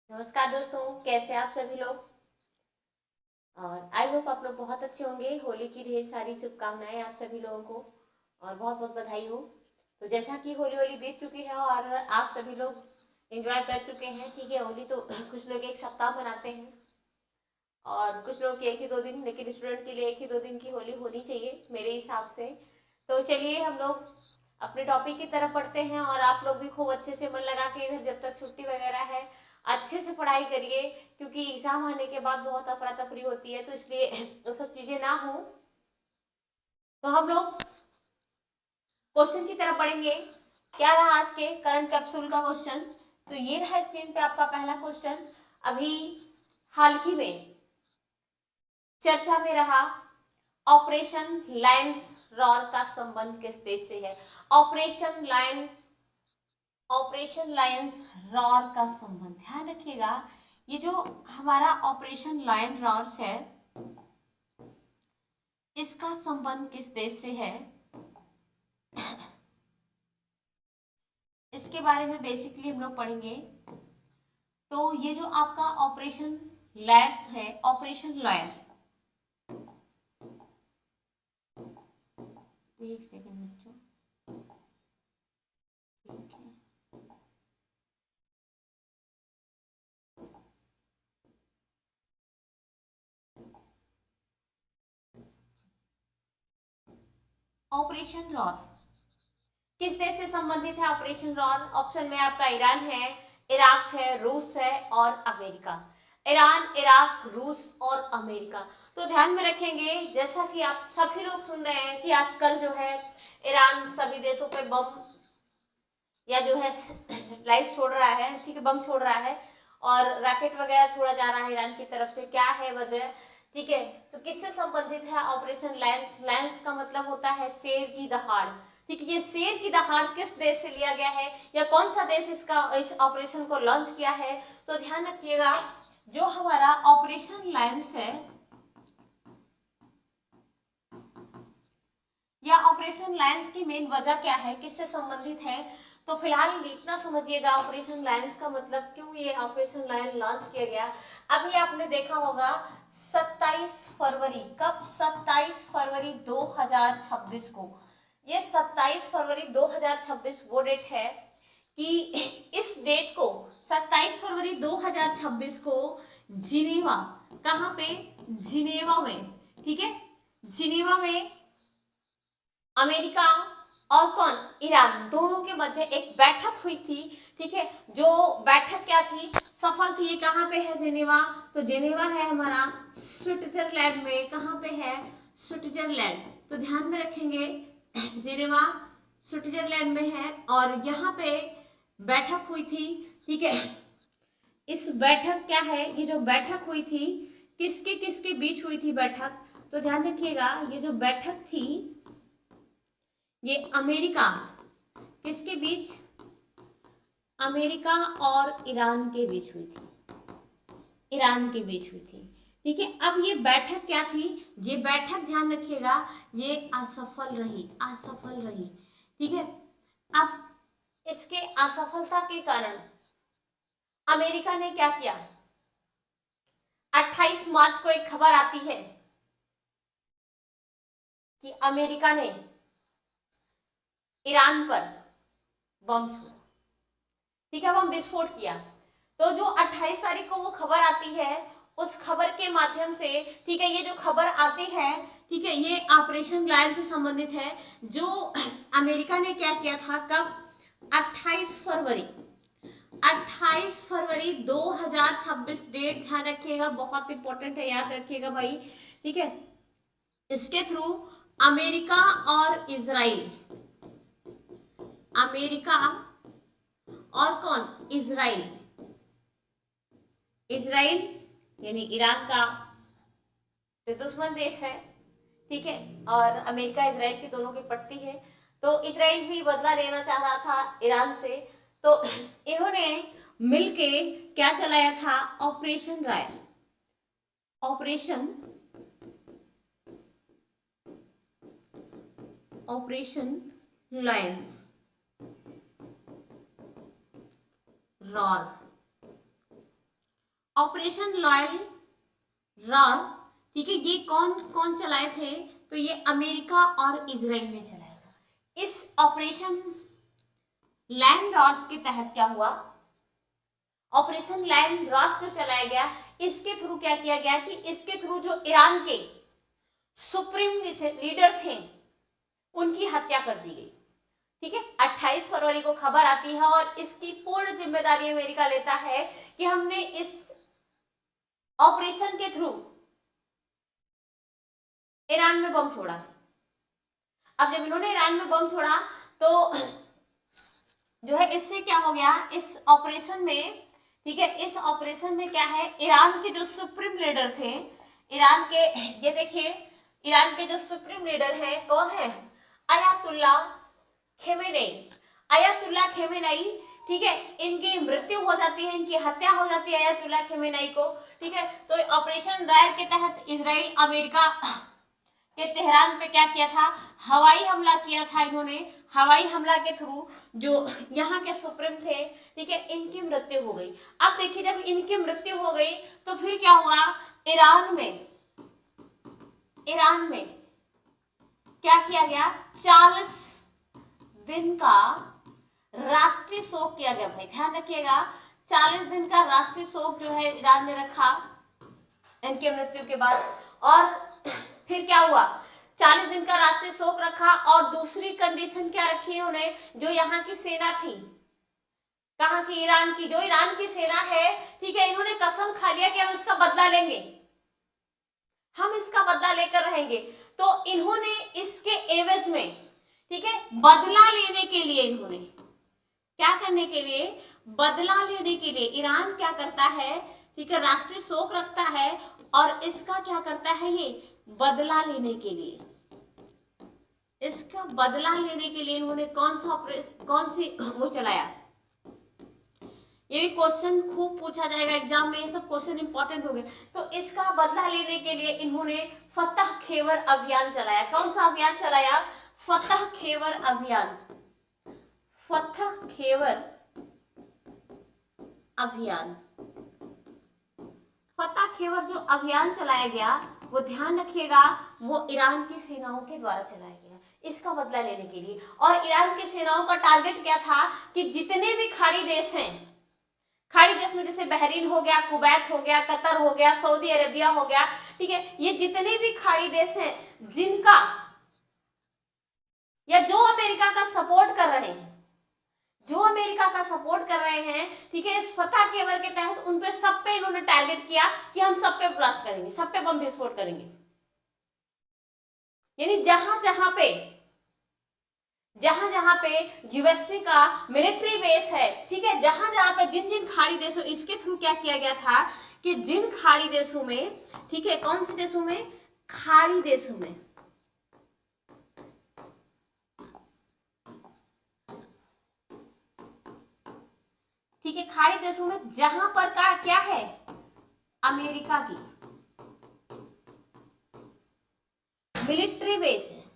नमस्कार दोस्तों, कैसे आप सभी लोग। और आई होप आप लोग बहुत अच्छे होंगे। होली की ढेर सारी शुभकामनाएं आप सभी लोगों को और बहुत बहुत बधाई हो। तो जैसा कि होली होली बीत चुकी है और आप सभी लोग एंजॉय कर चुके हैं, ठीक है। होली तो कुछ लोग एक सप्ताह मनाते हैं और कुछ लोग एक ही दो दिन, लेकिन स्टूडेंट के लिए एक ही दो दिन की होली होनी चाहिए मेरे हिसाब से। तो चलिए हम लोग अपने टॉपिक की तरफ पढ़ते हैं और आप लोग भी खूब अच्छे से मन लगा के इधर जब तक छुट्टी वगैरह है अच्छे से पढ़ाई करिए, क्योंकि एग्जाम आने के बाद बहुत अफरा तफरी होती है, तो इसलिए वो सब चीजें ना हो। तो हम लोग क्वेश्चन की तरफ पढ़ेंगे। क्या रहा आज के करंट कैप्सूल का क्वेश्चन। तो ये रहा स्क्रीन पे आपका पहला क्वेश्चन। अभी हाल ही में चर्चा में रहा, ऑपरेशन लायंस रॉर का संबंध किस देश से है। ऑपरेशन लायंस रॉर का संबंध, ध्यान रखिएगा, ये जो हमारा ऑपरेशन लायन रॉर्स है इसका संबंध किस देश से है, इसके बारे में बेसिकली हम लोग पढ़ेंगे। तो ये जो आपका ऑपरेशन लायर्स है, ऑपरेशन लायर, एक सेकेंड बच्चों, ठीक है। ऑपरेशन रॉर किस देश से संबंधित है। ऑपरेशन रॉर ऑप्शन में आपका ईरान है, इराक है, रूस है और अमेरिका। ईरान, इराक, रूस और अमेरिका। तो ध्यान में रखेंगे, जैसा कि आप सभी लोग सुन रहे हैं कि आजकल जो है ईरान सभी देशों पे बम या जो है सैटेलाइट छोड़ रहा है, ठीक है, बम छोड़ रहा है और रॉकेट वगैरह छोड़ा जा रहा है ईरान की तरफ से। क्या है वजह, ठीक है। तो किससे संबंधित है ऑपरेशन लायंस। लायंस का मतलब होता है शेर की दहाड़, ठीक है। ये शेर की दहाड़ किस देश से लिया गया है या कौन सा देश इस ऑपरेशन को लॉन्च किया है। तो ध्यान रखिएगा, जो हमारा ऑपरेशन लायंस है या ऑपरेशन लायंस की मेन वजह क्या है, किससे संबंधित है। तो फिलहाल इतना समझिएगा, ऑपरेशन लायंस का मतलब क्यों ये ऑपरेशन लायन लॉन्च किया गया। अभी आपने देखा होगा 27 फरवरी, कब, 27 फरवरी 2026 को, ये 27 फरवरी 2026 वो डेट है कि इस डेट को 27 फरवरी 2026 को जिनेवा, कहां पे, जिनेवा में, ठीक है, जिनेवा में अमेरिका और कौन, ईरान, दोनों के मध्य एक बैठक हुई थी, ठीक है। जो बैठक क्या थी, सफल थी। ये कहां पे है, जेनेवा। तो जेनेवा है हमारा स्विट्जरलैंड में, कहां पे है, स्विट्जरलैंड। तो ध्यान में रखेंगे, जेनेवा स्विट्जरलैंड में है और यहाँ पे बैठक हुई थी, ठीक है। इस बैठक क्या है, ये जो बैठक हुई थी किसके किसके बीच हुई थी बैठक। तो ध्यान रखिएगा, ये जो बैठक थी ये अमेरिका, किसके बीच, अमेरिका और ईरान के बीच हुई थी, ईरान के बीच हुई थी, ठीक है। अब ये बैठक क्या थी, ये बैठक ध्यान रखिएगा ये असफल रही, असफल रही, ठीक है। अब इसके असफलता के कारण अमेरिका ने क्या किया, 28 मार्च को एक खबर आती है कि अमेरिका ने ईरान पर बम छोड़ा, ठीक है, बम विस्फोट किया। तो जो 28 तारीख को वो खबर आती है, उस खबर के माध्यम से, ठीक है, ये जो खबर आती है, ठीक है, ये ऑपरेशन लायन से संबंधित है। जो अमेरिका ने क्या किया था, कब, 28 फरवरी, 28 फरवरी 2026 डेट ध्यान रखिएगा, बहुत इंपॉर्टेंट है, याद रखिएगा भाई, ठीक है। इसके थ्रू अमेरिका और इजराइल, अमेरिका और कौन, इजराइल, इजराइल यानी ईरान का दुश्मन देश है, ठीक है, और अमेरिका इजराइल की दोनों की पड़ती है। तो इजराइल भी बदला लेना चाह रहा था ईरान से, तो इन्होंने मिलके क्या चलाया था, ऑपरेशन राय, operation, operation lions roar, operation loyal रॉन, ठीक है, ये कौन कौन चलाए थे? तो ये अमेरिका और इजराइल ने चलाया था। इस ऑपरेशन लैंड रॉड्स के तहत क्या हुआ? ऑपरेशन लैंड रॉड्स जो चलाया गया, इसके थ्रू क्या किया गया कि इसके थ्रू जो ईरान के सुप्रीम लीडर थे उनकी हत्या कर दी गई। ठीक है, 28 फरवरी को खबर आती है और इसकी पूर्ण जिम्मेदारी अमेरिका लेता है कि हमने इस ऑपरेशन के थ्रू ईरान में बम छोड़ा। अब जब इन्होंने ईरान में बम छोड़ा तो जो है इससे क्या हो गया, इस ऑपरेशन में, ठीक है, इस ऑपरेशन में क्या है, ईरान के जो सुप्रीम लीडर थे, ईरान के, ये देखिए, ईरान के जो सुप्रीम लीडर है कौन है? अयातुल्ला खेमेनेई। अयातुल्ला खेमेनेई, ठीक है, इनकी मृत्यु हो जाती है, इनकी हत्या हो जाती है अयातुल्ला खेमेनेई को। ठीक है, तो ऑपरेशन रायर के तहत इजराइल अमेरिका के तेहरान पे क्या किया था? हवाई हमला किया था इन्होंने। हवाई हमला के थ्रू जो यहाँ के सुप्रीम थे, ठीक है, इनकी मृत्यु हो गई। अब देखिए, जब इनकी मृत्यु हो गई तो फिर क्या हुआ? ईरान में क्या किया गया? 40 दिन का राष्ट्रीय शोक किया गया। भाई ध्यान रखिएगा, 40 दिन का राष्ट्रीय शोक जो है ईरान ने रखा इनके मृत्यु के बाद। और फिर क्या हुआ? 40 दिन का राष्ट्रीय शोक रखा और दूसरी कंडीशन क्या रखी उन्होंने? जो यहाँ की सेना थी, कहाँ की? ईरान की। जो ईरान की सेना है, ठीक है, इन्होंने कसम खा लिया कि हम इसका बदला लेंगे, हम इसका बदला लेकर रहेंगे। तो इन्होंने इसके एवज में, ठीक है, बदला लेने के लिए, इन्होंने क्या करने के लिए? बदला लेने के लिए ईरान क्या करता है, ठीक है, राष्ट्रीय शोक रखता है और इसका क्या करता है? ये बदला लेने के लिए, इसका बदला लेने के लिए इन्होंने कौन सी वो चलाया? ये भी क्वेश्चन खूब पूछा जाएगा एग्जाम में, ये सब क्वेश्चन इंपॉर्टेंट हो गए। तो इसका बदला लेने के लिए इन्होंने फतह खेवर अभियान चलाया। कौन सा अभियान चलाया? फतह खेवर अभियान। फतह खेवर अभियान। फतह खेवर जो अभियान चलाया गया, वो ध्यान रखिएगा, वो ईरान की सेनाओं के द्वारा चलाया गया, इसका बदला लेने के लिए। और ईरान की सेनाओं का टारगेट क्या था कि जितने भी खाड़ी देश हैं, खाड़ी देश में जैसे बहरीन हो गया, कुवैत हो गया, कतर हो गया, सऊदी अरेबिया हो गया, ठीक है, ये जितने भी खाड़ी देश हैं जिनका या जो अमेरिका का सपोर्ट कर रहे हैं, जो अमेरिका का सपोर्ट कर रहे हैं, ठीक है, इस फतह खेवर के तहत उन पे सब पे इन्होंने टारगेट किया कि हम सब पे ब्लास्ट करेंगे, सब पे बम विस्फोट करेंगे। यानी जहां जहां पे यूएसए का मिलिट्री बेस है, ठीक है, जहां पे जिन जिन खाड़ी देशों, इसके थ्रू क्या किया गया था कि जिन खाड़ी देशों में, ठीक है, कौन से देशों में? खाड़ी देशों में, ठीक है, खाड़ी देशों में जहां पर का क्या है? अमेरिका की मिलिट्री बेस है,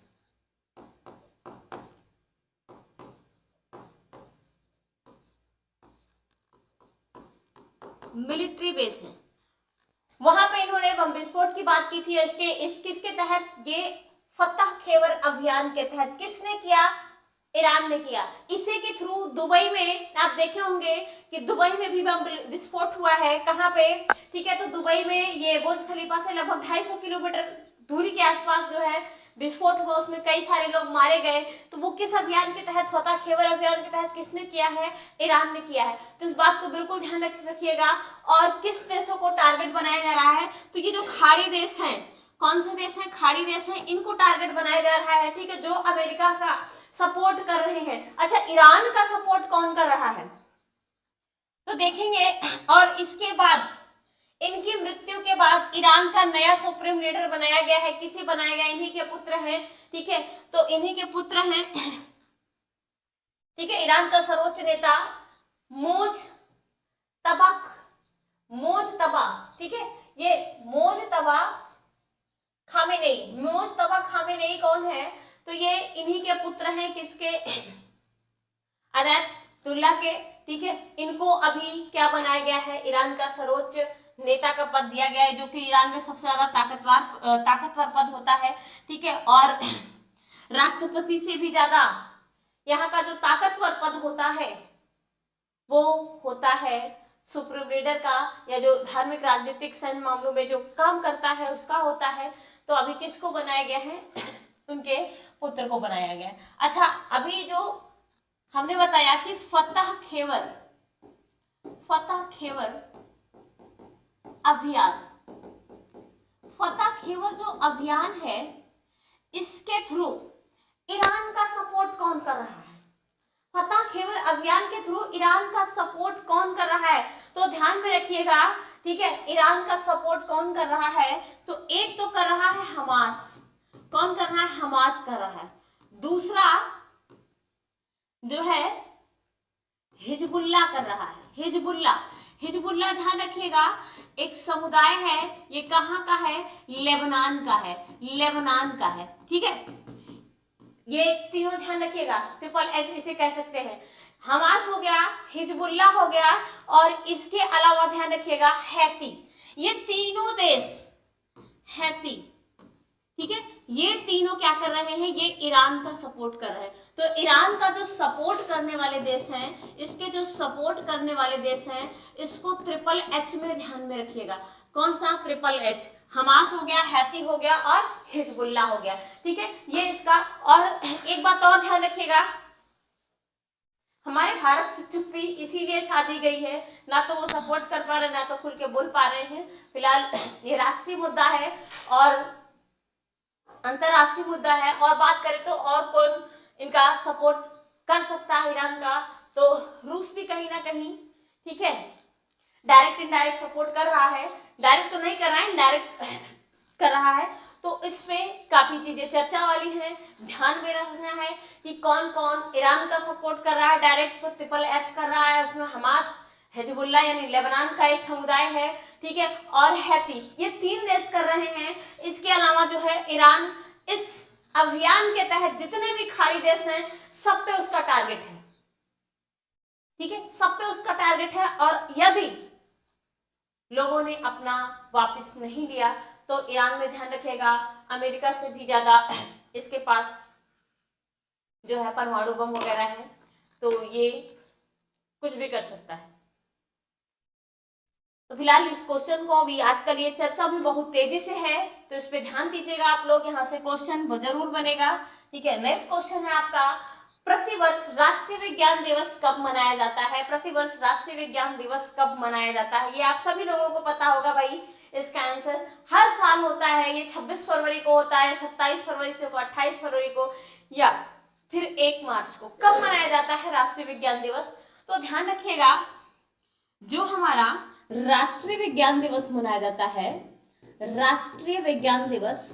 मिलिट्री बेस है, वहां पे इन्होंने बम विस्फोट की बात की थी। किसके तहत? ये फतह खेवर अभियान के तहत। किसने किया? ईरान ने किया। इसी के थ्रू दुबई में आप देखे होंगे कि दुबई में भी बम विस्फोट हुआ है। कहां पे? ठीक है, तो दुबई में ये बुर्ज खलीफा से लगभग 250 किलोमीटर दूरी के आसपास जो है विस्फोट हुआ, उसमें कई सारे लोग मारे गए। तो वो किस अभियान के तहत? फतह खेवर अभियान के तहत किसने किया है? ईरान ने किया है। तो इस बात को बिल्कुल ध्यान रखिएगा। और किस देशों को टारगेट बनाया जा रहा है? तो ये जो खाड़ी देश हैं, कौन से देश हैं? खाड़ी देश हैं, इनको टारगेट बनाया जा रहा है, ठीक है, जो अमेरिका का सपोर्ट कर रहे हैं। अच्छा, ईरान का सपोर्ट कौन कर रहा है? तो देखेंगे। और इसके बाद, इनकी मृत्यु के बाद ईरान का नया सुप्रीम लीडर बनाया गया है। किसे बनाया गया? इन्हीं के पुत्र हैं, ठीक है, तो इन्हीं के पुत्र हैं, ठीक है, ईरान का सर्वोच्च नेता मोजतबा, ठीक है, ये मोजतबा खामेनेई कौन है? तो ये इन्हीं के पुत्र हैं, किसके? अयातुल्ला के, ठीक है। इनको अभी क्या बनाया गया है? ईरान का सर्वोच्च नेता का पद दिया गया है, जो कि ईरान में सबसे ज्यादा ताकतवर पद होता है, ठीक है। और राष्ट्रपति से भी ज्यादा यहाँ का जो ताकतवर पद होता है वो होता है सुप्रीम लीडर का, या जो धार्मिक राजनीतिक सैन्य मामलों में जो काम करता है उसका होता है। तो अभी किसको बनाया गया है? उनके पुत्र को बनाया गया है। अच्छा, अभी जो हमने बताया कि फतह खेवर अभियान, फतह खेवर जो अभियान है इसके थ्रू ईरान का सपोर्ट कौन कर रहा है? फतह खेवर अभियान के थ्रू ईरान का सपोर्ट कौन कर रहा है? तो ध्यान में रखिएगा, ठीक है। ईरान का सपोर्ट कौन कर रहा है? तो एक तो कर रहा है हमास। कौन कर रहा है? हमास कर रहा है। दूसरा जो है हिजबुल्लाह कर रहा है। हिजबुल्लाह ध्यान रखिएगा, एक समुदाय है, ये कहाँ का है? लेबनान का है, ठीक है। ये तीनों ध्यान रखिएगा, ट्रिपल एच इसे कह सकते हैं। हमास हो गया, हिजबुल्लाह हो गया, और इसके अलावा ध्यान रखिएगा हैती। ये तीनों देश, हैती, ठीक है, ये तीनों क्या कर रहे हैं? ये ईरान का सपोर्ट कर रहे हैं। तो ईरान का जो सपोर्ट करने वाले देश हैं, इसके जो सपोर्ट करने वाले देश हैं, इसको ट्रिपल एच में ध्यान में रखिएगा। कौन सा? Triple H. हमास हो गया, हैती हो गया, और हिजबुल्लाह हो गया, ठीक है। ये इसका। और एक बात और ध्यान रखिएगा, हमारे भारत की चुप्पी इसीलिए साधी गई है, ना तो वो सपोर्ट कर पा रहे, ना तो खुल के बोल पा रहे हैं। फिलहाल ये राष्ट्रीय मुद्दा है और अंतरराष्ट्रीय मुद्दा है। और बात करें तो और कौन इनका सपोर्ट कर सकता है ईरान का? तो रूस भी कहीं ना कहीं, ठीक है, डायरेक्ट इनडायरेक्ट सपोर्ट कर रहा है। डायरेक्ट तो नहीं कर रहा है, इनडायरेक्ट कर रहा है। तो इसमें काफी चीजें चर्चा वाली हैं, ध्यान में रखना है कि कौन कौन ईरान का सपोर्ट कर रहा है। डायरेक्ट तो ट्रिपल एच कर रहा है, उसमें हमास, हिजबुल्लाह यानी लेबनान का एक समुदाय है, ठीक है, और हैती, ये तीन देश कर रहे हैं। इसके अलावा जो है ईरान इस अभियान के तहत जितने भी खाड़ी देश हैं सब पे उसका टारगेट है, ठीक है, सब पे उसका टारगेट है। और यदि लोगों ने अपना वापस नहीं लिया तो ईरान में ध्यान रखेगा अमेरिका से भी ज्यादा इसके पास जो है परमाणु बम वगैरह है, तो ये कुछ भी कर सकता है। तो फिलहाल इस क्वेश्चन को अभी आजकल ये चर्चा भी बहुत तेजी से है, तो इस पे ध्यान दीजिएगा आप लोग, यहाँ से क्वेश्चन जरूर बनेगा, ठीक है। नेक्स्ट क्वेश्चन है आपका, प्रतिवर्ष राष्ट्रीय विज्ञान दिवस कब मनाया जाता है? प्रतिवर्ष राष्ट्रीय विज्ञान दिवस कब मनाया जाता है? ये आप सभी लोगों को पता होगा भाई। इसका आंसर हर साल होता है, ये 26 फरवरी को होता है, 27 फरवरी से 28 फरवरी को, या फिर 1 मार्च को। कब मनाया जाता है राष्ट्रीय विज्ञान दिवस? तो ध्यान रखिएगा, जो हमारा राष्ट्रीय विज्ञान दिवस मनाया जाता है, राष्ट्रीय विज्ञान दिवस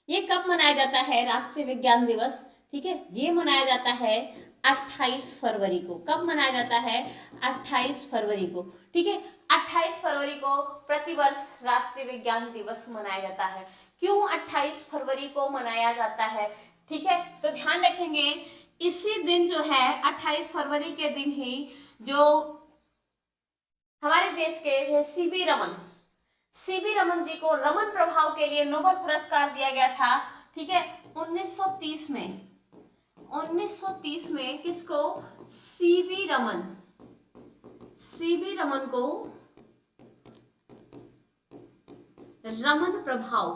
ये कब मनाया जाता है? राष्ट्रीय विज्ञान दिवस, ठीक है, ये मनाया जाता है 28 फरवरी को। कब मनाया जाता है? 28 फरवरी को, ठीक है। 28 फरवरी को प्रतिवर्ष राष्ट्रीय विज्ञान दिवस मनाया जाता है। क्यों 28 फरवरी को मनाया जाता है? ठीक है, तो ध्यान रखेंगे इसी दिन जो है 28 फरवरी के दिन ही जो हमारे देश के सीवी रमन जी को रमन प्रभाव के लिए नोबेल पुरस्कार दिया गया था, ठीक है, 1930 में किसको? सीवी रमन को रमन प्रभाव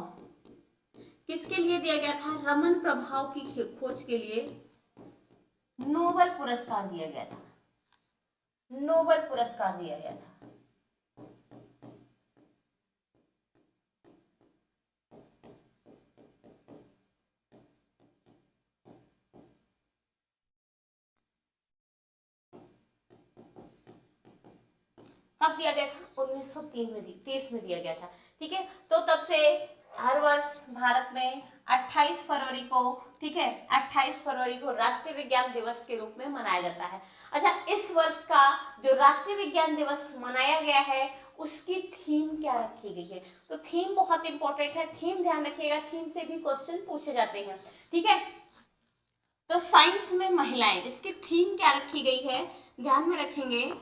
किसके लिए दिया गया था? रमन प्रभाव की खोज के लिए नोबेल पुरस्कार दिया गया था। नोबेल पुरस्कार दिया गया था। कब दिया गया था? 1930 में दिया गया था, ठीक है। तो तब से हर वर्ष भारत में 28 फरवरी को, ठीक है, 28 फरवरी को राष्ट्रीय विज्ञान दिवस के रूप में मनाया जाता है। अच्छा, इस वर्ष का जो राष्ट्रीय विज्ञान दिवस मनाया गया है उसकी थीम क्या रखी गई है? तो थीम बहुत इंपॉर्टेंट है, थीम ध्यान रखिएगा, थीम से भी क्वेश्चन पूछे जाते हैं, ठीक है। तो साइंस में महिलाएं, इसकी थीम क्या रखी गई है, ध्यान में रखेंगे,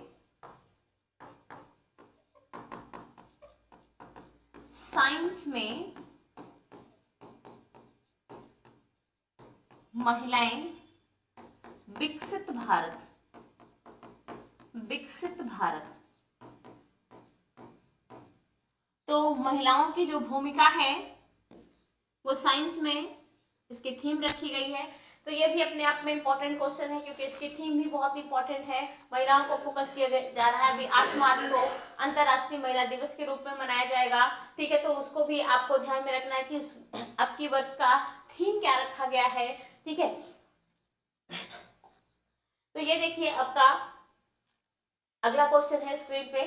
साइंस में महिलाएं, विकसित भारत, विकसित भारत। तो महिलाओं की जो भूमिका है वो साइंस में इसकी थीम रखी गई है। तो ये भी अपने आप में इंपॉर्टेंट क्वेश्चन है, क्योंकि इसकी थीम भी बहुत इंपॉर्टेंट है। महिलाओं को फोकस किया जा रहा है। अभी 8 मार्च को अंतर्राष्ट्रीय महिला दिवस के रूप में मनाया जाएगा, ठीक है। तो उसको भी आपको ध्यान में रखना है कि अब की वर्ष का थीम क्या रखा गया है, ठीक है। तो ये देखिए आपका अगला क्वेश्चन है स्क्रीन पे।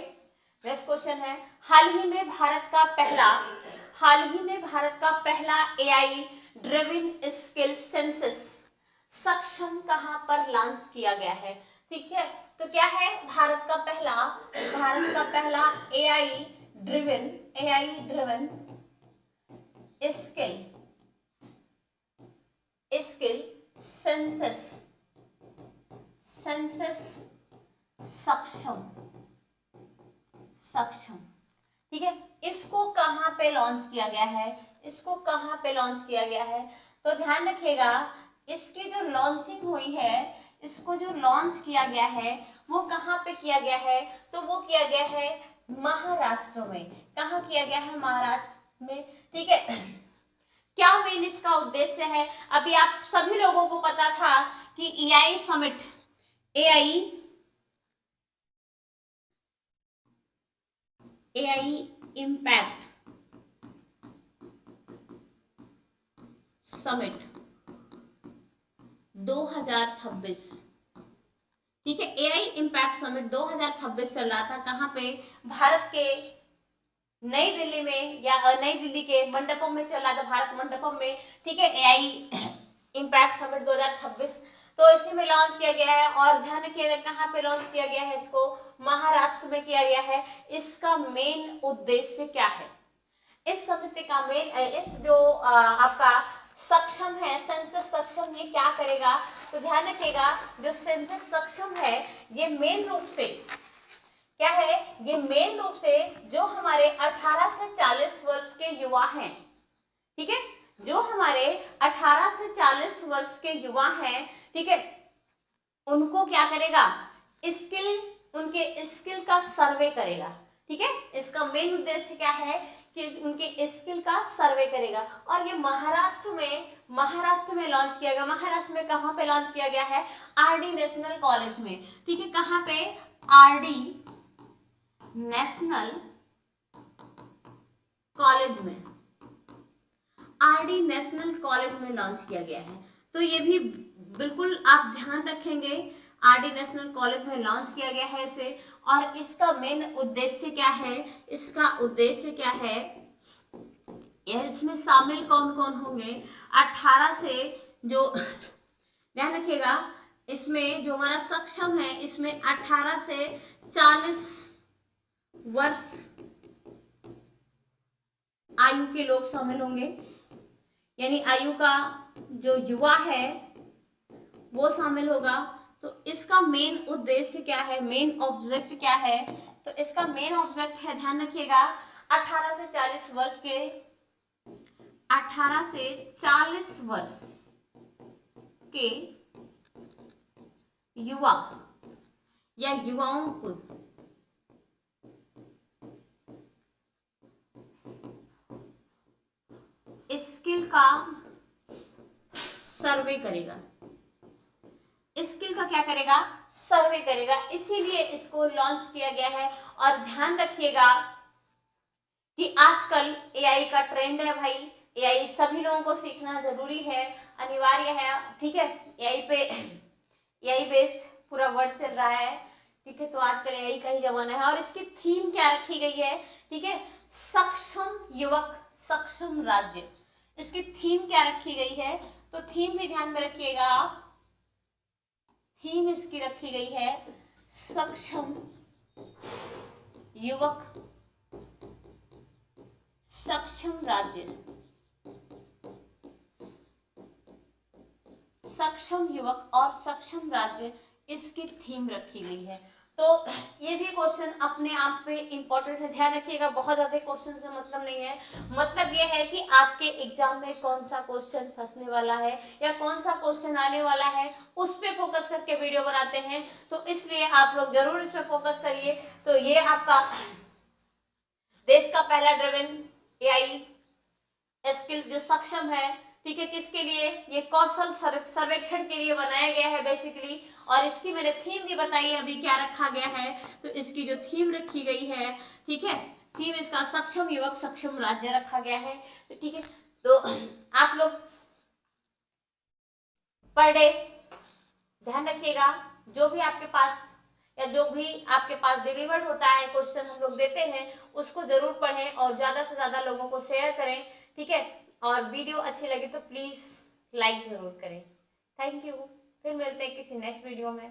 नेक्स्ट क्वेश्चन है, हाल ही में भारत का पहला एआई ड्रिवन स्किल सेंसस सक्षम कहां पर लॉन्च किया गया है, ठीक है। तो क्या है, भारत का पहला एआई ड्रिवन स्किल सेंसस सक्षम, ठीक है। इसको कहां पे लॉन्च किया गया है, तो ध्यान रखिएगा, इसकी जो लॉन्चिंग हुई है, इसको जो लॉन्च किया गया है वो कहां पे किया गया है, तो वो किया गया है महाराष्ट्र में। कहां किया गया है, महाराष्ट्र में, ठीक है। क्या मेन इसका उद्देश्य है, अभी आप सभी लोगों को पता था कि AI summit, AI impact summit 2026, ठीक है। एआई इम्पैक्ट समिट 2026 चल रहा था, कहां पे, भारत के नई दिल्ली में, या नई दिल्ली के मंडपम में चल रहा था, भारत मंडपम में, ठीक है। एआई इम्पैक्ट समिट 2026 तो इसी में लॉन्च किया गया है। और ध्यान रखिएगा कहां पे लॉन्च किया गया है, इसको महाराष्ट्र में किया गया है। इसका मेन उद्देश्य क्या है, इस समिति का मेन, इस जो आपका सक्षम है, सेंसस सक्षम, ये क्या करेगा, तो ध्यान रखिएगा, जो सेंसस सक्षम है ये मेन रूप से क्या है, ये मेन रूप से जो हमारे 18 से 40 वर्ष के युवा हैं, ठीक है, जो हमारे 18 से 40 वर्ष के युवा हैं, ठीक है, उनको क्या करेगा, उनके स्किल का सर्वे करेगा, ठीक है। इसका मेन उद्देश्य क्या है कि उनके स्किल का सर्वे करेगा। और ये महाराष्ट्र में लॉन्च किया गया। महाराष्ट्र में कहां पे लॉन्च किया गया है, आरडी नेशनल कॉलेज में, ठीक है। कहां पे, आरडी नेशनल कॉलेज में लॉन्च किया गया है। तो ये भी बिल्कुल आप ध्यान रखेंगे, आरडी नेशनल कॉलेज में लॉन्च किया गया है इसे। और इसका मेन उद्देश्य क्या है, इसमें शामिल कौन कौन होंगे, 18 से जो ध्यान रखिएगा, इसमें जो हमारा सक्षम है, इसमें 18 से 40 वर्ष आयु के लोग शामिल होंगे, यानी आयु का जो युवा है वो शामिल होगा। तो इसका मेन उद्देश्य क्या है, मेन ऑब्जेक्ट क्या है, तो इसका मेन ऑब्जेक्ट है, ध्यान रखिएगा, 18 से 40 वर्ष के युवा या युवाओं को स्किल का सर्वे करेगा, स्किल का क्या करेगा, सर्वे करेगा, इसीलिए इसको लॉन्च किया गया है। और ध्यान रखिएगा कि आजकल एआई का ट्रेंड है भाई, एआई सभी लोगों को सीखना जरूरी है, अनिवार्य है, ठीक है। एआई बेस्ड पूरा वर्ल्ड चल रहा है, ठीक है। तो आजकल एआई का ही जमाना है। और इसकी थीम क्या रखी गई है, ठीक है, सक्षम युवक सक्षम राज्य, इसकी थीम क्या रखी गई है, तो थीम भी ध्यान में रखिएगा आप, थीम इसकी रखी गई है सक्षम युवक सक्षम राज्य, सक्षम युवक और सक्षम राज्य इसकी थीम रखी गई है। तो ये भी क्वेश्चन अपने आप में इंपॉर्टेंट है, ध्यान रखिएगा। बहुत ज्यादा क्वेश्चन से मतलब नहीं है, मतलब ये है कि आपके एग्जाम में कौन सा क्वेश्चन फंसने वाला है या कौन सा क्वेश्चन आने वाला है उस पे फोकस करके वीडियो बनाते हैं, तो इसलिए आप लोग जरूर इस पे फोकस करिए। तो ये आपका देश का पहला ड्रिवन एआई स्किल जो सक्षम है, ठीक है, किसके लिए, ये कौशल सर्वेक्षण के लिए बनाया गया है बेसिकली। और इसकी मैंने थीम भी बताई है अभी क्या रखा गया है, तो इसकी जो थीम रखी गई है, ठीक है, थीम इसका सक्षम युवक सक्षम राज्य रखा गया है। तो ठीक है, तो आप लोग पर डे ध्यान रखिएगा, जो भी आपके पास या जो भी आपके पास डिलीवर्ड होता है क्वेश्चन हम लोग देते हैं उसको जरूर पढ़ें और ज्यादा से ज्यादा लोगों को शेयर करें, ठीक है। और वीडियो अच्छी लगी तो प्लीज लाइक जरूर करें। थैंक यू, फिर मिलते हैं किसी नेक्स्ट वीडियो में।